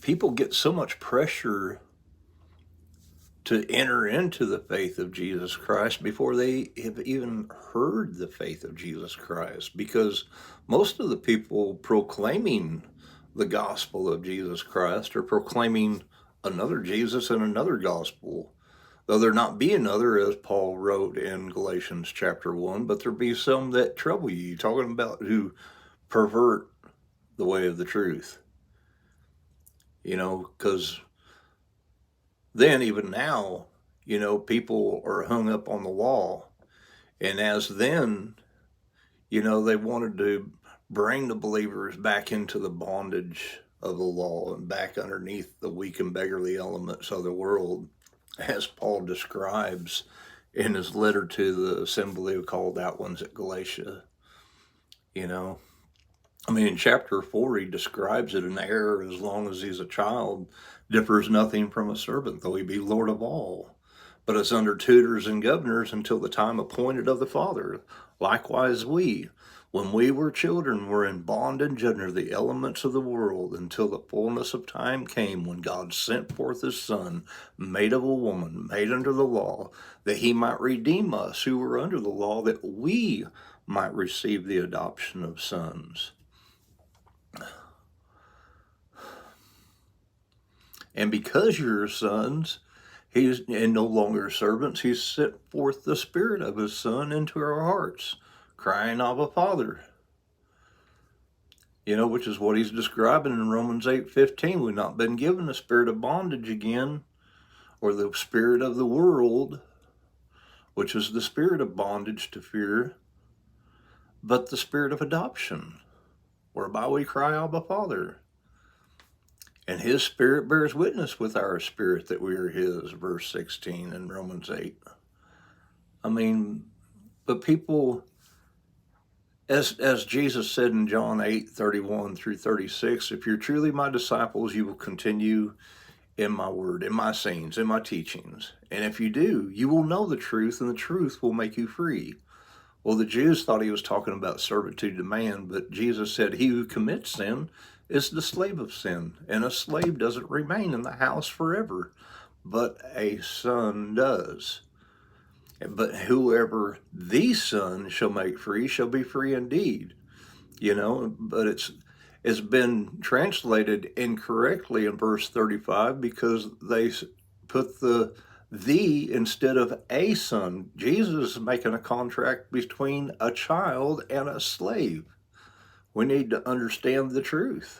People get so much pressure to enter into the faith of Jesus Christ before they have even heard the faith of Jesus Christ, because most of the people proclaiming the gospel of Jesus Christ are proclaiming another Jesus and another gospel. Though there not be another, as Paul wrote in Galatians chapter 1, but there be some that trouble you, talking about who pervert the way of the truth. Because then, even now, people are hung up on the law. And as then, they wanted to bring the believers back into the bondage of the law and back underneath the weak and beggarly elements of the world, as Paul describes in his letter to the assembly of called out ones at Galatia. In chapter 4, he describes it: an heir, as long as he's a child, differs nothing from a servant, though he be Lord of all, but is under tutors and governors until the time appointed of the Father. Likewise we, when we were children, were in bondage under the elements of the world, until the fullness of time came, when God sent forth his Son, made of a woman, made under the law, that he might redeem us who were under the law, that we might receive the adoption of sons. And because you're sons, he's and no longer servants, he's sent forth the Spirit of his Son into our hearts, crying, Abba, Father. Which is what he's describing in Romans 8:15. We've not been given the spirit of bondage again, or the spirit of the world, which is the spirit of bondage to fear, but the spirit of adoption, whereby we cry, Abba, Father. And his Spirit bears witness with our spirit that we are his, verse 16 in Romans 8. But people, as Jesus said in John 8:31 through 36, if you're truly my disciples, you will continue in my word, in my sayings, in my teachings. And if you do, you will know the truth, and the truth will make you free. Well, the Jews thought he was talking about servitude to man, but Jesus said, he who commits sin is the slave of sin, and a slave doesn't remain in the house forever, but a son does. But whoever the Son shall make free shall be free indeed. But it's been translated incorrectly in verse 35 because they put the instead of a son. Jesus is making a contract between a child and a slave. We need to understand the truth.